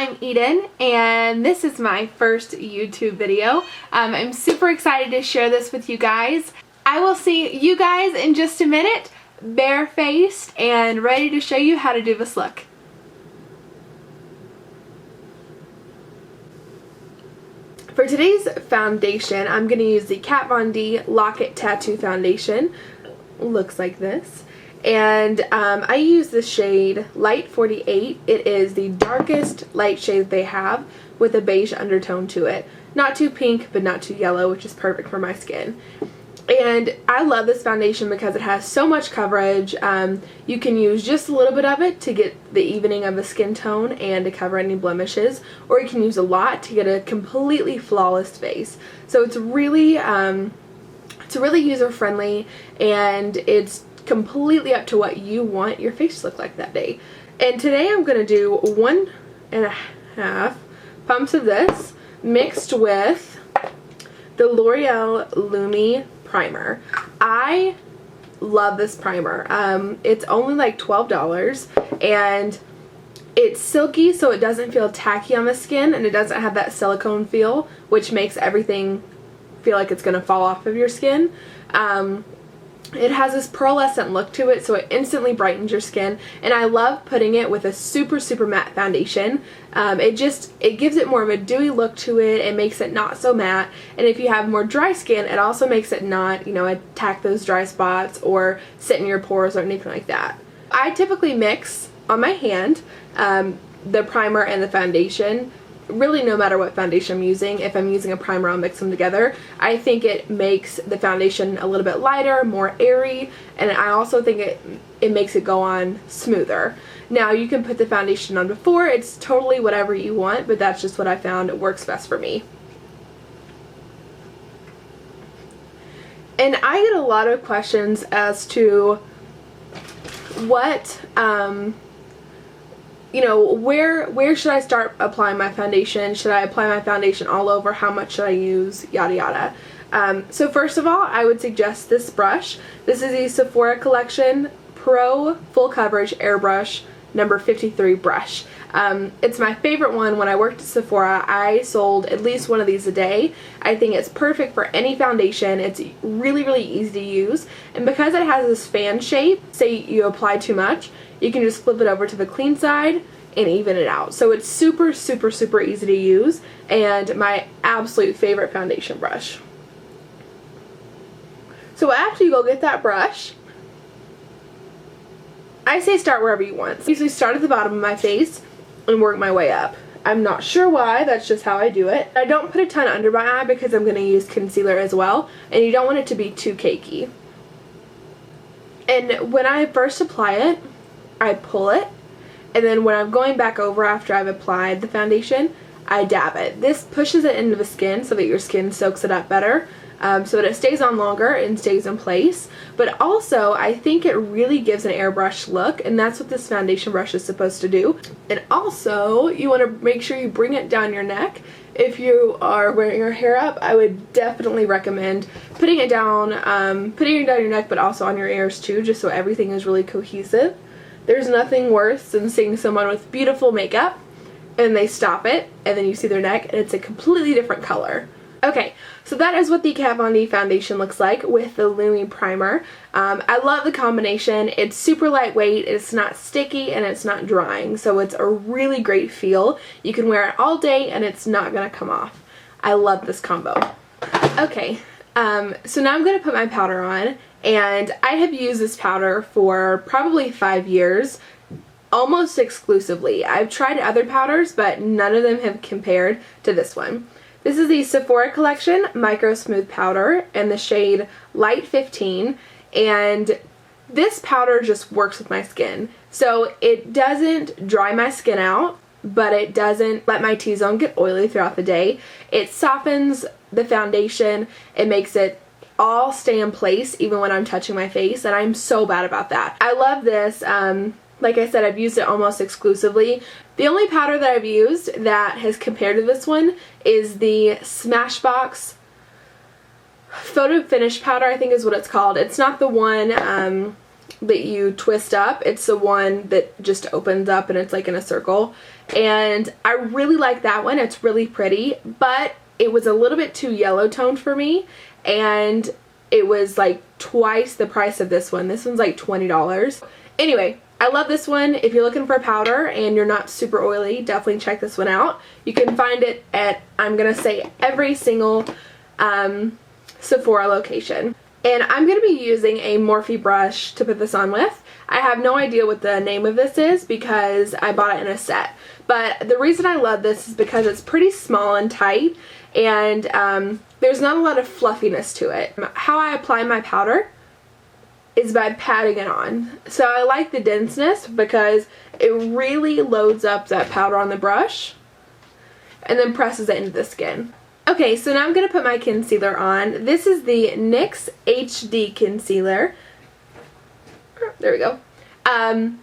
I'm Eden and this is my first YouTube video. I'm super excited to share this with you guys. I will see you guys in just a minute, barefaced and ready to show you how to do this look. For today's foundation, I'm going to use the Kat Von D Lock-It Tattoo Foundation. Looks like this. And I use the shade Light 48. It is the darkest light shade they have with a beige undertone to it. Not too pink, but not too yellow, which is perfect for my skin. And I love this foundation because it has so much coverage. You can use just a little bit of it to get the evening of the skin tone and to cover any blemishes, or you can use a lot to get a completely flawless face. So it's really user friendly, and it's completely up to what you want your face to look like that day. And today I'm going to do 1.5 pumps of this mixed with the L'Oreal Lumi primer. I love this primer. It's only like $12 and it's silky, so it doesn't feel tacky on the skin, and it doesn't have that silicone feel, which makes everything feel like it's going to fall off of your skin. It has this pearlescent look to it, so it instantly brightens your skin, and I love putting it with a super matte foundation. It gives it more of a dewy look to it. It makes it not so matte, and if you have more dry skin, it also makes it not, attack those dry spots or sit in your pores or anything like that. I typically mix on my hand the primer and the foundation. Really, no matter what foundation I'm using. If I'm using a primer, I'll mix them together. I think it makes the foundation a little bit lighter, more airy, and I also think it makes it go on smoother. Now, you can put the foundation on before. It's totally whatever you want, but that's just what I found works best for me. And I get a lot of questions as to what where should I start applying my foundation? Should I apply my foundation all over? How much should I use? Yada yada. So first of all, I would suggest this brush. This is the Sephora Collection Pro Full Coverage Airbrush number 53 brush. It's my favorite one. When I worked at Sephora, I sold at least one of these a day. I think it's perfect for any foundation. It's really easy to use, and because it has this fan shape, say you apply too much, you can just flip it over to the clean side and even it out. So it's super easy to use, and my absolute favorite foundation brush. So after you go get that brush, I say start wherever you want. I usually start at the bottom of my face and work my way up. I'm not sure why, that's just how I do it. I don't put a ton under my eye because I'm going to use concealer as well, and you don't want it to be too cakey. And when I first apply it, I pull it, and then when I'm going back over after I've applied the foundation, I dab it. This pushes it into the skin so that your skin soaks it up better, so that it stays on longer and stays in place. But also, I think it really gives an airbrush look, and that's what this foundation brush is supposed to do. And also, you want to make sure you bring it down your neck. If you are wearing your hair up, I would definitely recommend putting it down your neck, but also on your ears too, just so everything is really cohesive. There's nothing worse than seeing someone with beautiful makeup and they stop it and then you see their neck and it's a completely different color. Okay, so that is what the Kat Von D foundation looks like with the Lumi primer. I love the combination. It's super lightweight, it's not sticky, and it's not drying, so it's a really great feel. You can wear it all day and it's not going to come off. I love this combo. Okay, so now I'm going to put my powder on. And I have used this powder for probably 5 years, almost exclusively. I've tried other powders, but none of them have compared to this one. This is the Sephora Collection Micro Smooth Powder in the shade Light 15, and this powder just works with my skin. So it doesn't dry my skin out, but it doesn't let my T-zone get oily throughout the day. It softens the foundation. It makes it all stay in place even when I'm touching my face, and I'm so bad about that. I love this. Like I said, I've used it almost exclusively. The only powder that I've used that has compared to this one is the Smashbox Photo Finish Powder, I think is what it's called. It's not the one that you twist up. It's the one that just opens up and it's like in a circle. And I really like that one. It's really pretty, but it was a little bit too yellow toned for me. And it was like twice the price of this one. This one's like $20. Anyway, I love this one. If you're looking for powder and you're not super oily, definitely check this one out. You can find it at, I'm going to say, every single Sephora location. And I'm going to be using a Morphe brush to put this on with. I have no idea what the name of this is because I bought it in a set. But the reason I love this is because it's pretty small and tight, and there's not a lot of fluffiness to it. How I apply my powder is by patting it on. So I like the denseness because it really loads up that powder on the brush and then presses it into the skin. Okay, so now I'm going to put my concealer on. This is the NYX HD concealer. There we go.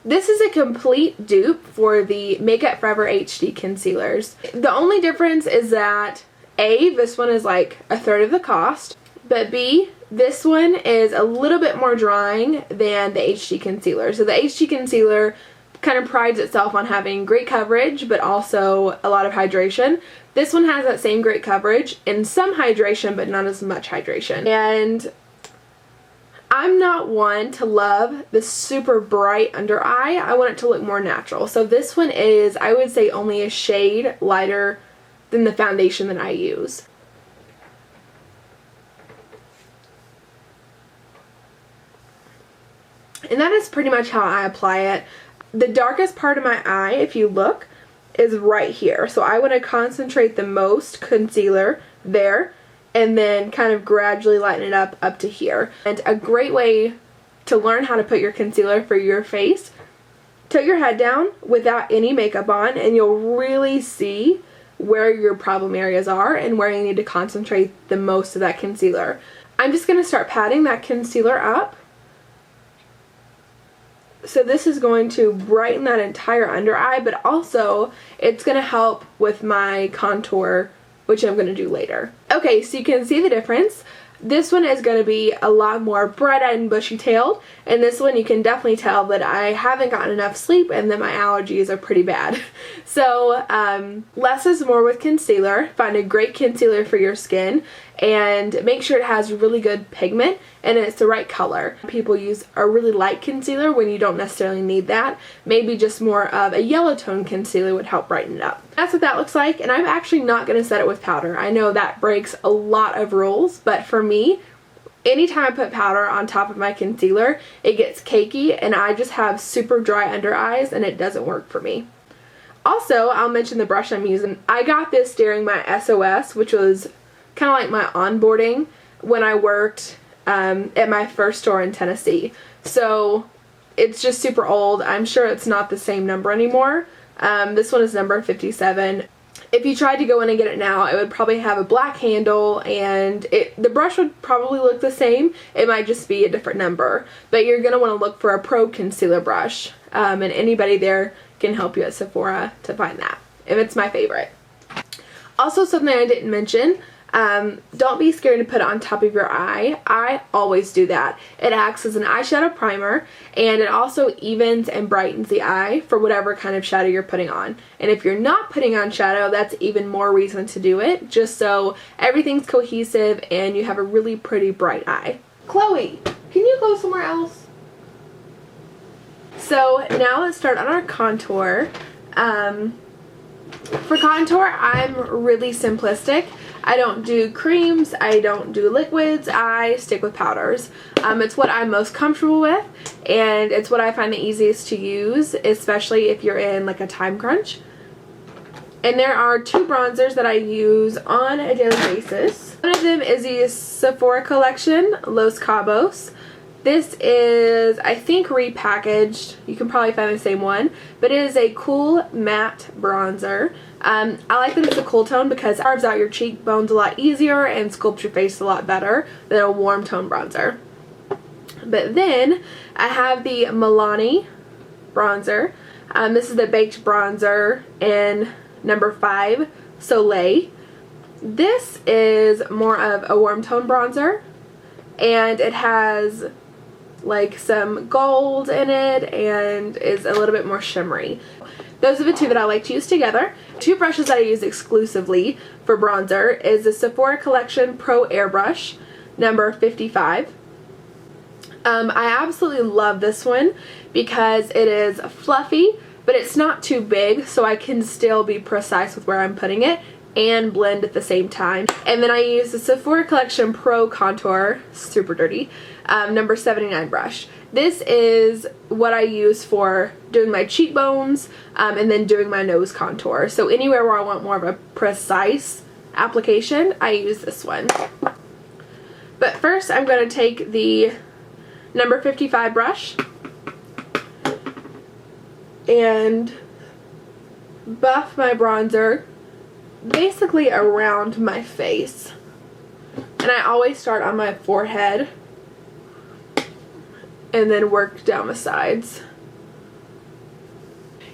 This is a complete dupe for the Makeup Forever HD concealers. The only difference is that A, this one is like a third of the cost, but B, this one is a little bit more drying than the HD concealer. So the HD concealer kind of prides itself on having great coverage but also a lot of hydration. This one has that same great coverage and some hydration but not as much hydration. And I'm not one to love the super bright under eye. I want it to look more natural. So this one is, I would say, only a shade lighter than the foundation that I use. And that is pretty much how I apply it. The darkest part of my eye, if you look, is right here. So I want to concentrate the most concealer there and then kind of gradually lighten it up to here. And a great way to learn how to put your concealer for your face, tilt your head down without any makeup on and you'll really see where your problem areas are and where you need to concentrate the most of that concealer. I'm just going to start patting that concealer up. So this is going to brighten that entire under eye, but also it's going to help with my contour, which I'm going to do later. Okay, so you can see the difference. This one is going to be a lot more bright-eyed and bushy-tailed, and this one you can definitely tell that I haven't gotten enough sleep and that my allergies are pretty bad. So less is more with concealer. Find a great concealer for your skin and make sure it has really good pigment and it's the right color. People use a really light concealer when you don't necessarily need that. Maybe just more of a yellow tone concealer would help brighten it up. That's what that looks like, and I'm actually not going to set it with powder. I know that breaks a lot of rules, but for me, anytime I put powder on top of my concealer, it gets cakey and I just have super dry under eyes and it doesn't work for me. Also, I'll mention the brush I'm using. I got this during my SOS, which was kind of like my onboarding when I worked at my first store in Tennessee. So it's just super old. I'm sure it's not the same number anymore. This one is number 57. If you tried to go in and get it now, it would probably have a black handle and the brush would probably look the same. It might just be a different number. But you're going to want to look for a Pro Concealer brush. And anybody there can help you at Sephora to find that. And it's my favorite. Also, something I didn't mention, don't be scared to put it on top of your eye. I always do that. It acts as an eyeshadow primer and it also evens and brightens the eye for whatever kind of shadow you're putting on. And if you're not putting on shadow, that's even more reason to do it, just so everything's cohesive and you have a really pretty bright eye. Chloe, can you go somewhere else? So now let's start on our contour. For contour, I'm really simplistic. I don't do creams, I don't do liquids, I stick with powders. It's what I'm most comfortable with and it's what I find the easiest to use, especially if you're in like a time crunch. And there are two bronzers that I use on a daily basis. One of them is the Sephora collection, Los Cabos. This is, I think, repackaged. You can probably find the same one, but it is a cool matte bronzer. I like that it's a cool tone because it carves out your cheekbones a lot easier and sculpts your face a lot better than a warm tone bronzer. But then I have the Milani bronzer. This is the Baked Bronzer in number 5, Soleil. This is more of a warm tone bronzer and it has like some gold in it and is a little bit more shimmery. Those are the two that I like to use together. Two brushes that I use exclusively for bronzer is the Sephora Collection Pro Airbrush number 55. I absolutely love this one because it is fluffy, but it's not too big, so I can still be precise with where I'm putting it and blend at the same time. And then I use the Sephora Collection Pro Contour, super dirty, number 79 brush. This is what I use for doing my cheekbones and then doing my nose contour. So anywhere where I want more of a precise application, I use this one. But first I'm going to take the number 55 brush and buff my bronzer basically around my face. And I always start on my forehead and then work down the sides.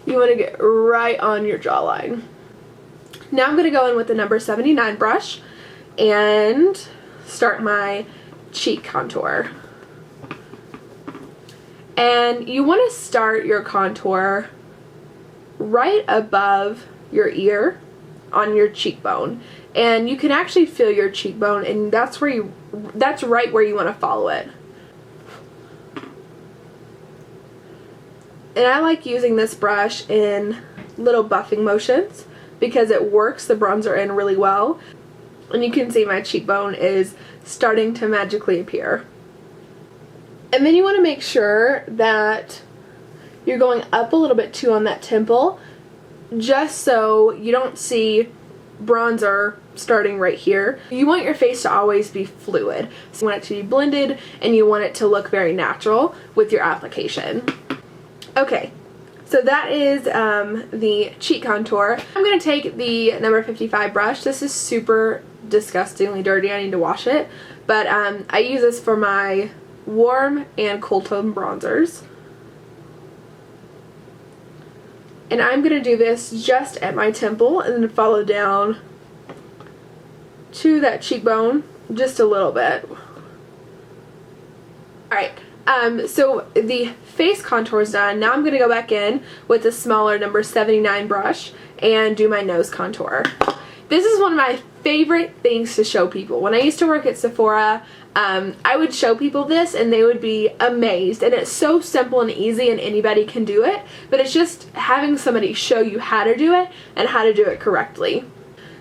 You want to get right on your jawline. Now I'm going to go in with the number 79 brush and start my cheek contour. And you want to start your contour right above your ear on your cheekbone. And you can actually feel your cheekbone, and that's right where you want to follow it. And I like using this brush in little buffing motions because it works the bronzer in really well. And you can see my cheekbone is starting to magically appear. And then you want to make sure that you're going up a little bit too on that temple, just so you don't see bronzer starting right here. You want your face to always be fluid. So you want it to be blended and you want it to look very natural with your application. Okay, so that is the cheek contour. I'm going to take the number 55 brush. This is super disgustingly dirty. I need to wash it. But I use this for my warm and cool tone bronzers. And I'm going to do this just at my temple and then follow down to that cheekbone just a little bit. Alright, so the face contour is done. Now I'm going to go back in with the smaller number 79 brush and do my nose contour. This is one of my favorite things to show people. When I used to work at Sephora, I would show people this and they would be amazed. And it's so simple and easy and anybody can do it, but it's just having somebody show you how to do it and how to do it correctly.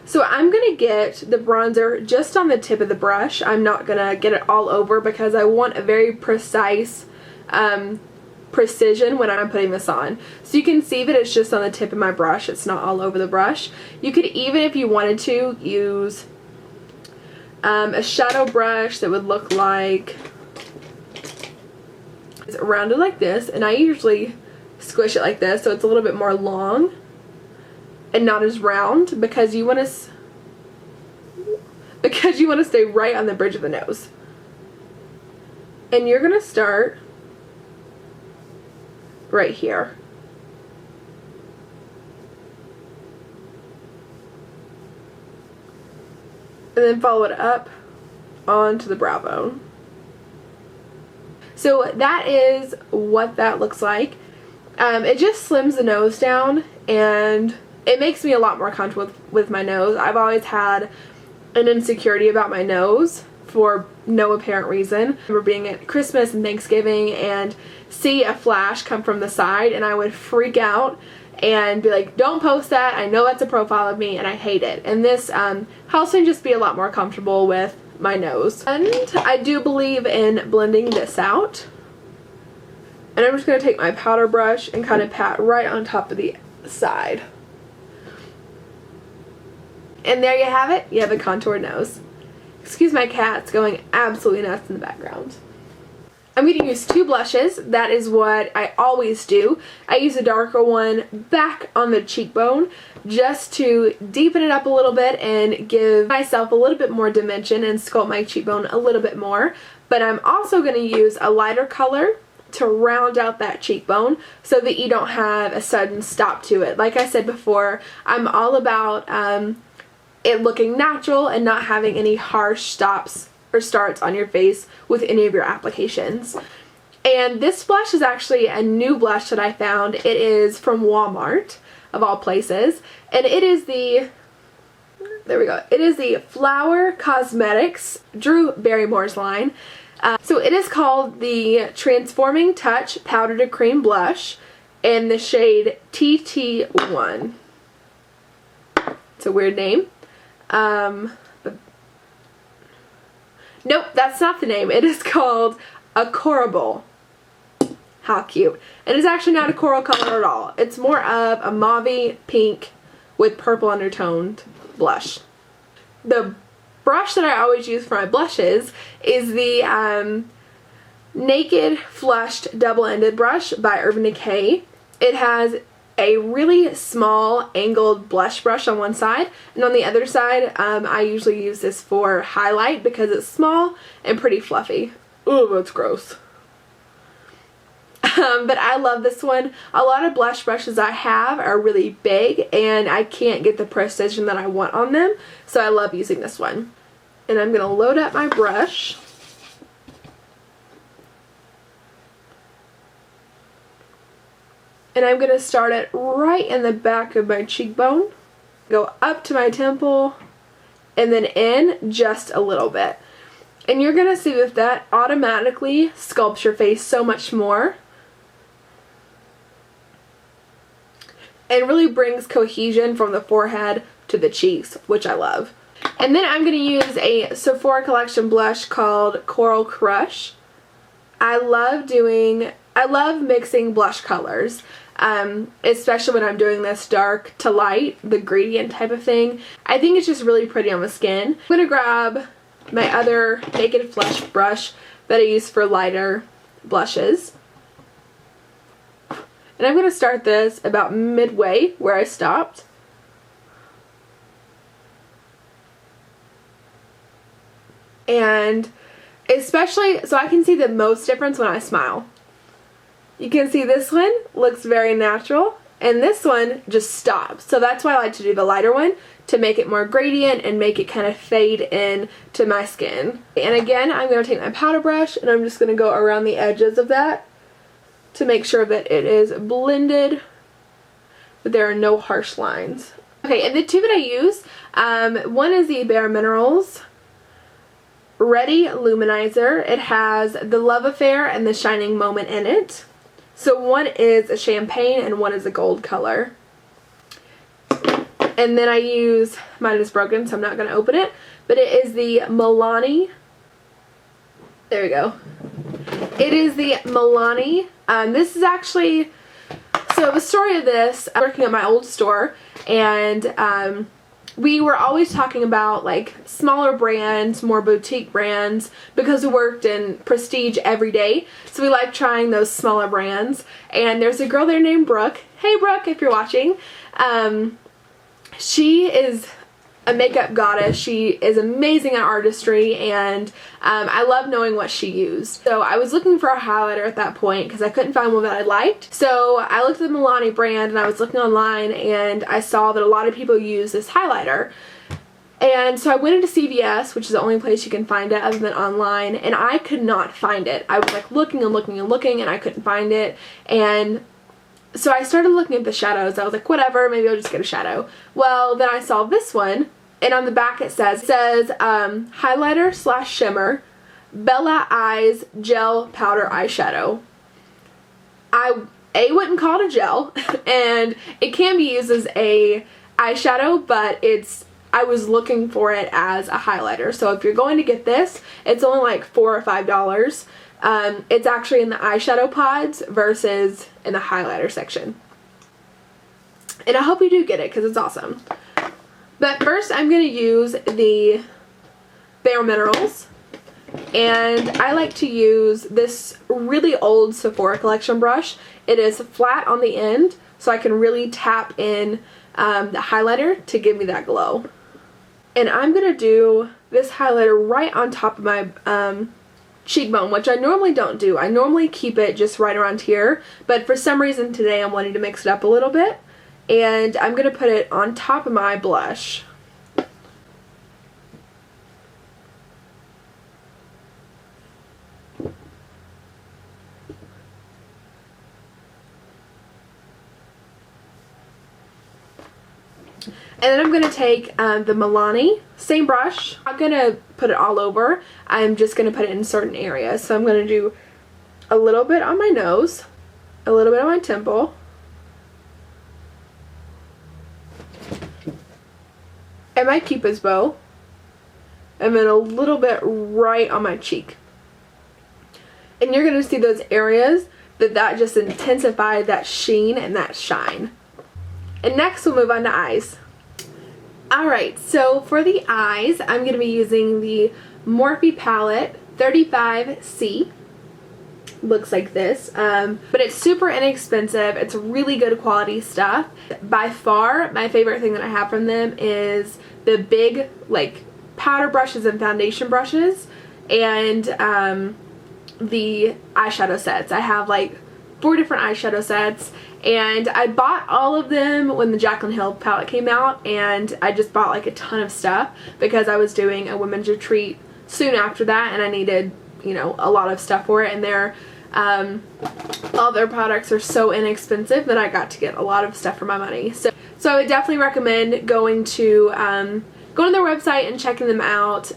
So I'm going to get the bronzer just on the tip of the brush. I'm not going to get it all over because I want a very precise precision when I'm putting this on. So you can see that it's just on the tip of my brush. It's not all over the brush. You could even, if you wanted to, use a shadow brush that would look like it's rounded like this, and I usually squish it like this so it's a little bit more long and not as round because you want to stay right on the bridge of the nose. And you're going to start right here. And then follow it up onto the brow bone. So that is what that looks like. It just slims the nose down and it makes me a lot more comfortable with my nose. I've always had an insecurity about my nose for no apparent reason. I remember being at Christmas and Thanksgiving and see a flash come from the side and I would freak out and be like, don't post that, I know that's a profile of me and I hate it. And this helps me just be a lot more comfortable with my nose. And I do believe in blending this out. And I'm just going to take my powder brush and kind of pat right on top of the side. And there you have it, you have a contoured nose. Excuse my cat's going absolutely nuts in the background. I'm going to use two blushes. That is what I always do. I use a darker one back on the cheekbone just to deepen it up a little bit and give myself a little bit more dimension and sculpt my cheekbone a little bit more. But I'm also going to use a lighter color to round out that cheekbone so that you don't have a sudden stop to it. Like I said before, I'm all about it looking natural and not having any harsh stops or starts on your face with any of your applications. And this blush is actually a new blush that I found. It is from Walmart, of all places. And it is the, there we go, it is the Flower Cosmetics Drew Barrymore's line. So it is called the Transforming Touch Powder to Cream Blush in the shade TT1. It's a weird name. Nope, that's not the name. It is called a Corable. How cute. And it's actually not a coral color at all. It's more of a mauve pink with purple undertoned blush. The brush that I always use for my blushes is the Naked Flushed Double-Ended Brush by Urban Decay. It has a really small angled blush brush on one side, and on the other side I usually use this for highlight because it's small and pretty fluffy. Ooh, that's gross. But I love this one. A lot of blush brushes I have are really big and I can't get the precision that I want on them, so I love using this one. And I'm going to load up my brush. And I'm going to start it right in the back of my cheekbone, go up to my temple, and then in just a little bit. And you're going to see that that automatically sculpts your face so much more. And really brings cohesion from the forehead to the cheeks, which I love. And then I'm going to use a Sephora collection blush called Coral Crush. I love mixing blush colors, especially when I'm doing this dark to light, the gradient type of thing. I think it's just really pretty on the skin. I'm going to grab my other Naked Flush brush that I use for lighter blushes. And I'm going to start this about midway where I stopped. And especially, so I can see the most difference when I smile. You can see this one looks very natural, and this one just stops. So that's why I like to do the lighter one, to make it more gradient and make it kind of fade in to my skin. And again, I'm going to take my powder brush and I'm just going to go around the edges of that to make sure that it is blended, but there are no harsh lines. Okay, and the two that I use, one is the Bare Minerals Ready Luminizer. It has the Love Affair and the Shining Moment in it. So one is a champagne and one is a gold color. And then I use, mine is broken so I'm not going to open it, but it is the Milani. There we go. It is the Milani. This is actually, so the story of this, I'm working at my old store, and we were always talking about like smaller brands, more boutique brands, because we worked in prestige every day, so we like trying those smaller brands. And there's a girl there named Brooke. Hey Brooke, if you're watching. She is a makeup goddess. She is amazing at artistry, and I love knowing what she used. So I was looking for a highlighter at that point because I couldn't find one that I liked. So I looked at the Milani brand and I was looking online, and I saw that a lot of people use this highlighter. And so I went into CVS, which is the only place you can find it other than online, and I could not find it. I was like looking and looking and looking, and I couldn't find it. And so I started looking at the shadows. I was like, whatever, maybe I'll just get a shadow. Well, then I saw this one, and on the back it says highlighter slash shimmer, Bella Eyes Gel Powder Eyeshadow. I wouldn't call it a gel, and it can be used as a eyeshadow, but I was looking for it as a highlighter. So if you're going to get this, it's only like $4 or $5. It's actually in the eyeshadow pods versus in the highlighter section. And I hope you do get it because it's awesome. But first I'm going to use the Bare Minerals. And I like to use this really old Sephora collection brush. It is flat on the end, so I can really tap in the highlighter to give me that glow. And I'm going to do this highlighter right on top of my cheekbone, which I normally don't do. I normally keep it just right around here, but for some reason today I'm wanting to mix it up a little bit, and I'm going to put it on top of my blush. And then I'm going to take the Milani, same brush. I'm not going to put it all over. I'm just going to put it in certain areas. So I'm going to do a little bit on my nose, a little bit on my temple, and my cupid's bow, and then a little bit right on my cheek. And you're going to see those areas that just intensified that sheen and that shine. And next we'll move on to eyes. Alright, so for the eyes, I'm going to be using the Morphe palette 35C. Looks like this, but it's super inexpensive. It's really good quality stuff. By far, my favorite thing that I have from them is the big, like, powder brushes and foundation brushes, and the eyeshadow sets. I have like 4 different eyeshadow sets, and I bought all of them when the Jaclyn Hill palette came out, and I just bought like a ton of stuff because I was doing a women's retreat soon after that, and I needed, you know, a lot of stuff for it, and all their products are so inexpensive that I got to get a lot of stuff for my money. So I would definitely recommend going to their website and checking them out.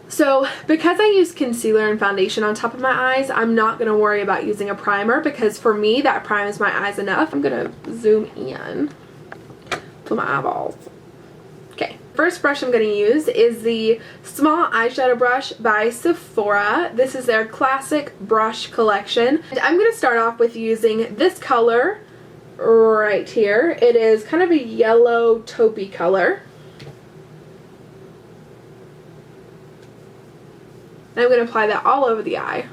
So because I use concealer and foundation on top of my eyes, I'm not going to worry about using a primer, because for me that primes my eyes enough. I'm going to zoom in to my eyeballs. Okay, first brush I'm going to use is the small eyeshadow brush by Sephora. This is their classic brush collection. And I'm going to start off with using this color right here. It is kind of a yellow taupey color. And I'm going to apply that all over the eye.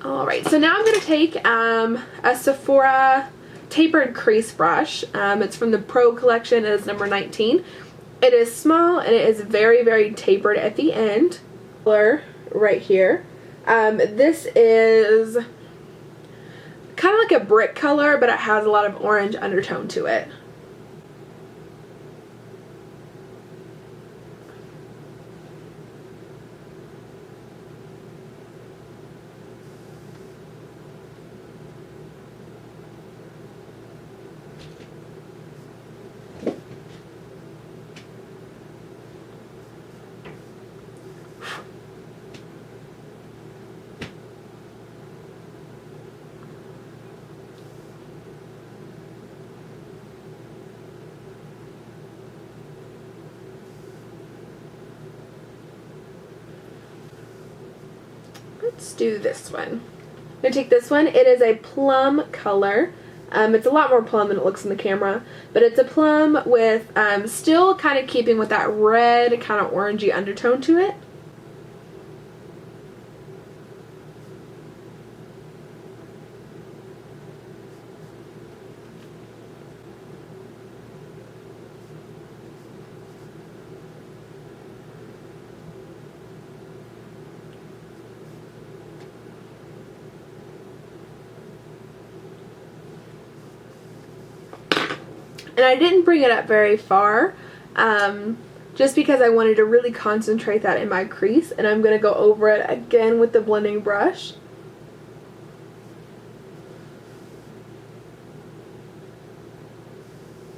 Alright, so now I'm going to take a Sephora tapered crease brush. It's from the Pro collection. It is number 19. It is small and it is very, very tapered at the end. Color right here. This is kind of like a brick color, but it has a lot of orange undertone to it. Let's do this one. I'm going to take this one. It is a plum color. It's a lot more plum than it looks in the camera, but it's a plum with still kind of keeping with that red kind of orangey undertone to it. And I didn't bring it up very far, just because I wanted to really concentrate that in my crease, and I'm going to go over it again with the blending brush.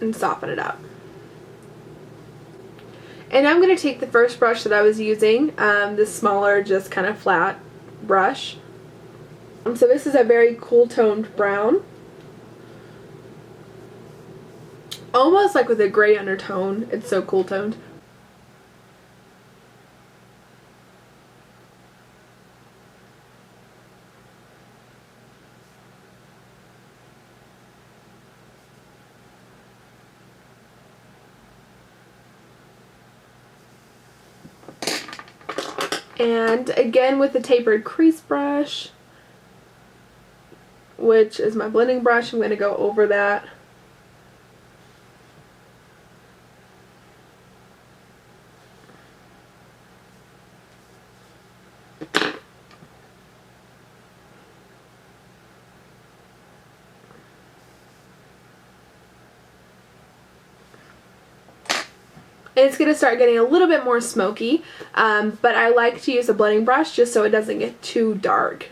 And soften it up. And I'm going to take the first brush that I was using, this smaller, just kind of flat brush. So this is a very cool toned brown. Almost like with a gray undertone. It's so cool toned. And again with the tapered crease brush, which is my blending brush, I'm going to go over that. And it's going to start getting a little bit more smoky, but I like to use a blending brush just so it doesn't get too dark.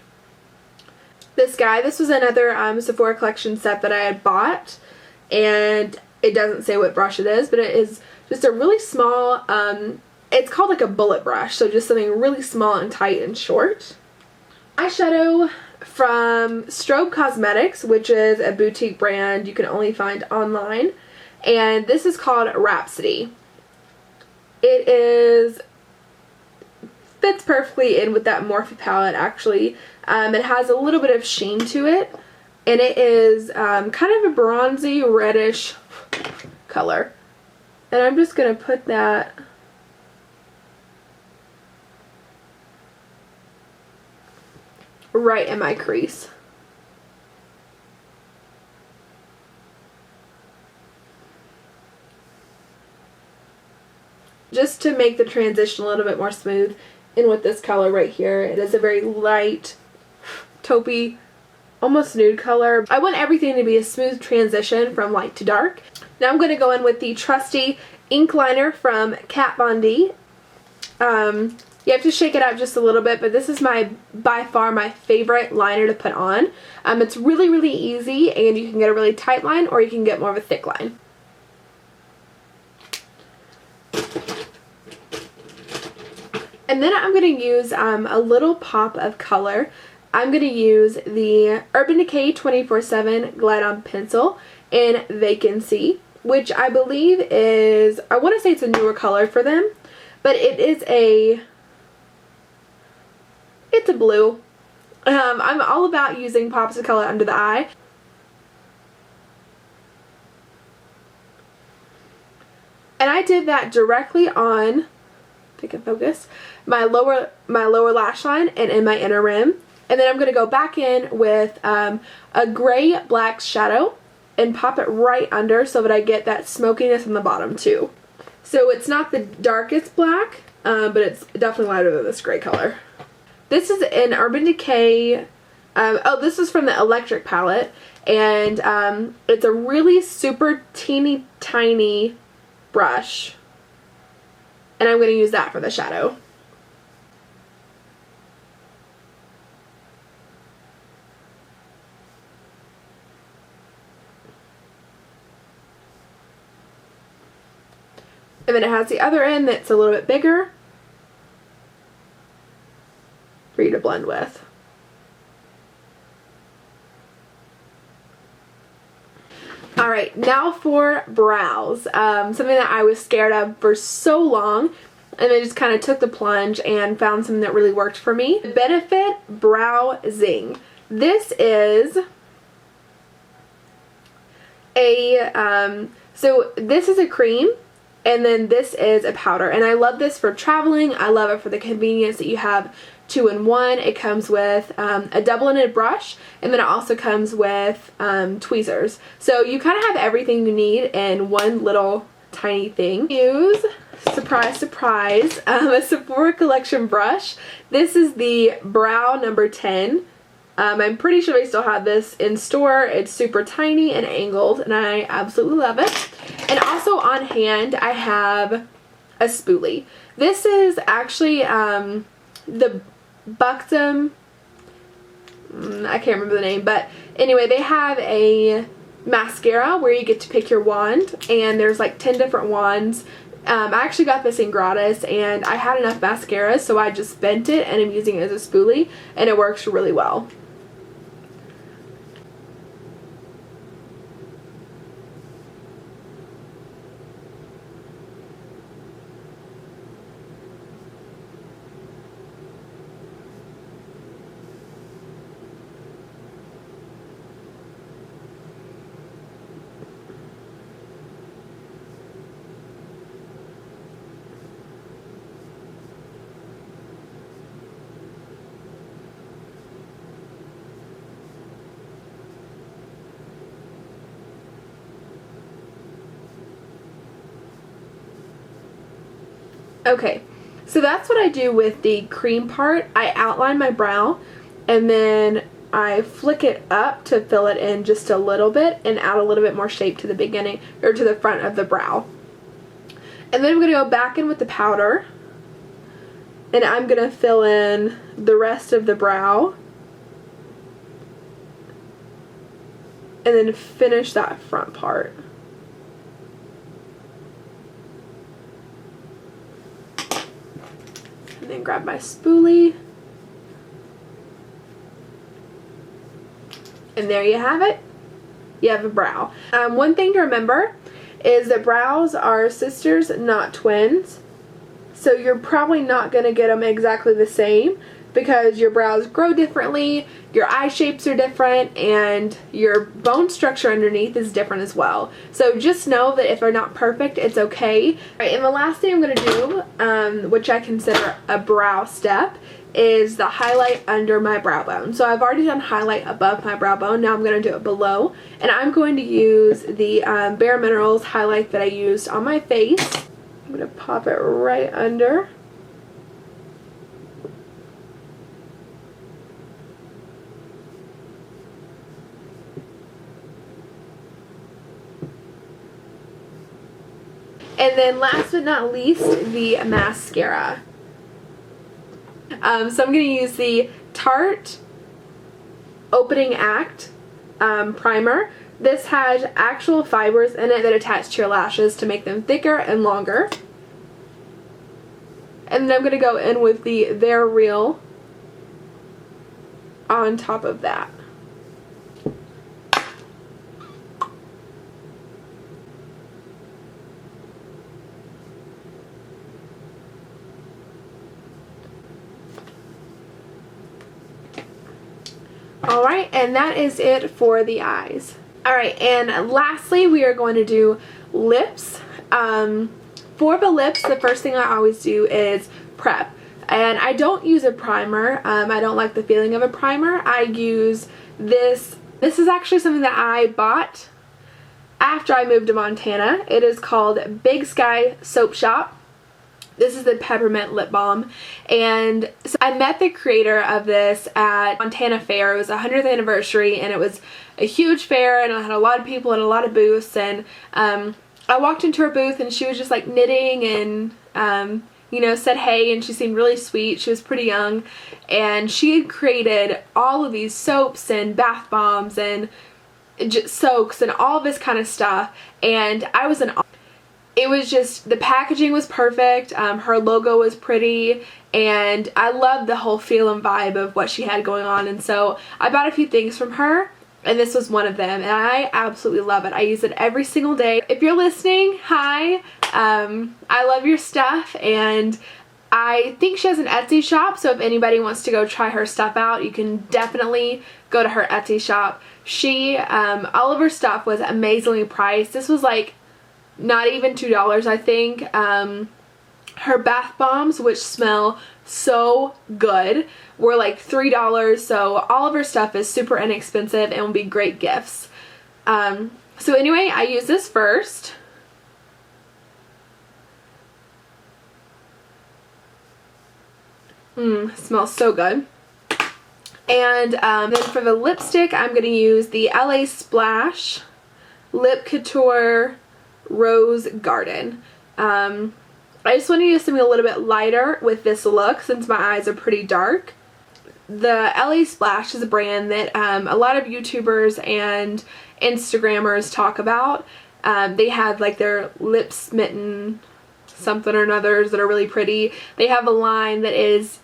This was another Sephora collection set that I had bought, and it doesn't say what brush it is, but it is just a really small, it's called like a bullet brush, so just something really small and tight and short. Eyeshadow from Strobe Cosmetics, which is a boutique brand you can only find online, and this is called Rhapsody. It fits perfectly in with that Morphe palette actually. It has a little bit of sheen to it, and it is kind of a bronzy reddish color. And I'm just going to put that right in my crease. Just to make the transition a little bit more smooth. And with this color right here, it is a very light, taupey, almost nude color. I want everything to be a smooth transition from light to dark. Now I'm going to go in with the trusty ink liner from Kat Von D. You have to shake it out just a little bit, but this is by far my favorite liner to put on. It's really, really easy, and you can get a really tight line or you can get more of a thick line. And then I'm going to use a little pop of color. I'm going to use the Urban Decay 24/7 Glide On Pencil in Vacancy, which I believe is, I want to say it's a newer color for them, but it's a blue. I'm all about using pops of color under the eye. And I did that directly on, if I can focus, my lower lash line and in my inner rim. And then I'm going to go back in with a gray black shadow and pop it right under so that I get that smokiness on the bottom too. So it's not the darkest black, but it's definitely lighter than this gray color. This is an Urban Decay, this is from the Electric palette, and it's a really super teeny tiny brush. And I'm going to use that for the shadow. And then it has the other end that's a little bit bigger for you to blend with. Alright, now for brows. Something that I was scared of for so long, and I just kind of took the plunge and found something that really worked for me. Benefit Brow Zing. This is so this is a cream, and then this is a powder, and I love this for traveling. I love it for the convenience that you have 2 in 1. It comes with a double-ended brush, and then it also comes with tweezers. So you kind of have everything you need in one little tiny thing. Use, surprise, surprise, a Sephora collection brush. This is the Brow number 10. I'm pretty sure they still have this in store. It's super tiny and angled, and I absolutely love it. And also on hand, I have a spoolie. This is actually the Buxom, I can't remember the name, but anyway, they have a mascara where you get to pick your wand, and there's like 10 different wands. I actually got this in gratis, and I had enough mascara, so I just bent it, and I'm using it as a spoolie, and it works really well. Okay, so that's what I do with the cream part. I outline my brow and then I flick it up to fill it in just a little bit and add a little bit more shape to the beginning or to the front of the brow. And then I'm going to go back in with the powder and I'm going to fill in the rest of the brow and then finish that front part. And then grab my spoolie. And there you have it. You have a brow. One thing to remember is that brows are sisters, not twins. So you're probably not going to get them exactly the same because your brows grow differently, your eye shapes are different, and your bone structure underneath is different as well. So just know that if they're not perfect, it's okay. Alright, and the last thing I'm going to do, which I consider a brow step, is the highlight under my brow bone. So I've already done highlight above my brow bone. Now I'm going to do it below. And I'm going to use the Bare Minerals highlight that I used on my face. I'm going to pop it right under. And then last but not least, the mascara. So I'm going to use the Tarte Opening Act primer. This has actual fibers in it that attach to your lashes to make them thicker and longer. And then I'm going to go in with the They're Real on top of that. Alright, and that is it for the eyes. Alright, and lastly we are going to do lips. For the lips, the first thing I always do is prep. And I don't use a primer. I don't like the feeling of a primer. I use this. This is actually something that I bought after I moved to Montana. It is called Big Sky Soap Shop. This is the peppermint lip balm, and so I met the creator of this at Montana Fair. It was a 100th anniversary and it was a huge fair and I had a lot of people and a lot of booths, and I walked into her booth and she was just like knitting and you know, said hey, and she seemed really sweet. She was pretty young and she had created all of these soaps and bath bombs and just soaks and all this kind of stuff, and I was in awe. It was just, the packaging was perfect, her logo was pretty, and I loved the whole feel and vibe of what she had going on, and so I bought a few things from her, and this was one of them, and I absolutely love it. I use it every single day. If you're listening, hi, I love your stuff, and I think she has an Etsy shop, so if anybody wants to go try her stuff out, you can definitely go to her Etsy shop. She, all of her stuff was amazingly priced. This was like not even $2, I think. Her bath bombs, which smell so good, were like $3, so all of her stuff is super inexpensive and will be great gifts. So anyway, I use this first. Smells so good. And then for the lipstick, I'm going to use the LA Splash Lip Couture Rose Garden. I just want to use something a little bit lighter with this look since my eyes are pretty dark. The LA Splash is a brand that a lot of YouTubers and Instagrammers talk about. They have like their lip smitten something or others that are really pretty. They have a line that is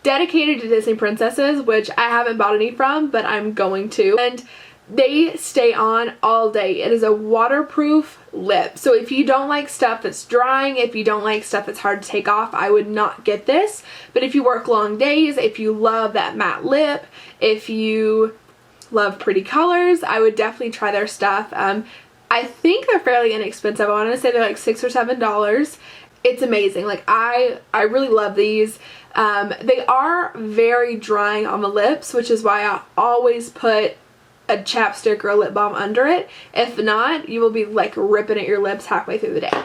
dedicated to Disney princesses, which I haven't bought any from, but I'm going to. And they stay on all day. It is a waterproof lip. So if you don't like stuff that's drying, if you don't like stuff that's hard to take off, I would not get this. But if you work long days, if you love that matte lip, if you love pretty colors, I would definitely try their stuff. I think they're fairly inexpensive. I want to say they're like $6 or $7. It's amazing. Like I really love these. They are very drying on the lips, which is why I always put a chapstick or a lip balm under it. If not, you will be like ripping at your lips halfway through the day.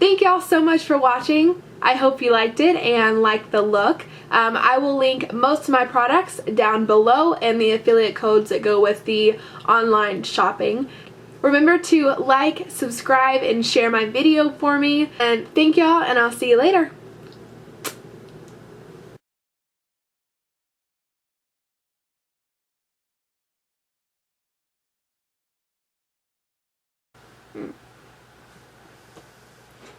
thank y'all so much for watching. I hope you liked it and liked the look. I will link most of my products down below and the affiliate codes that go with the online shopping. Remember to like, subscribe, and share my video for me. And thank y'all, and I'll see you later.